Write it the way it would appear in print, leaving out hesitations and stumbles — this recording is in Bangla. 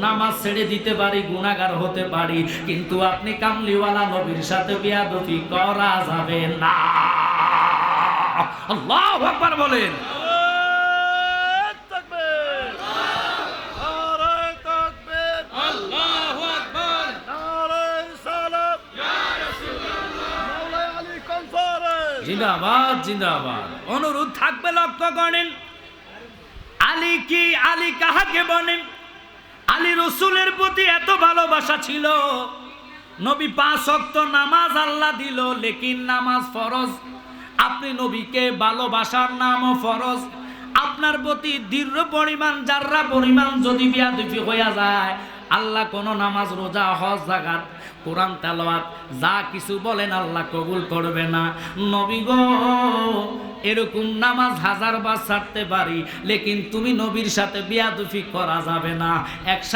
নামাজ ছেড়ে দিতে পারি, গুনাহগার হতে পারি, কিন্তু আপনি কামলিওয়ালা নবীর সাথে বিয়াদবি করা যাবে না। আল্লাহু আকবার বলেন। জিন্দাবাদ জিন্দাবাদ। অনুরোধ থাকবে, লক্ষ্য করেন আলী কি, আলী কাহাকে বলেন? আলী রসুলের প্রতি এত ভালোবাসা ছিল, নবী 5 ওয়াক্ত নামাজ আল্লাহ দিল, লেকিন নামাজ ফরজ। আপনি নবীকে ভালোবাসার নামও ফরজ। আপনার প্রতি দৃঢ় পরিমাণ জাররা পরিমাণ যদি বিয়াদবি হইয়া যায়, আল্লাহ কোন নামাজ, রোজা, হজ, যাকাত, কোরআন তেলাওয়াত যা কিছু বলেন আল্লাহ কবুল করবে না। নবী গো, এরকম নামাজ 1000 বার ছাড়তে পারি, লেকিন তুমি নবীর সাথে বিয়াদবি করা যাবে না। একসাথে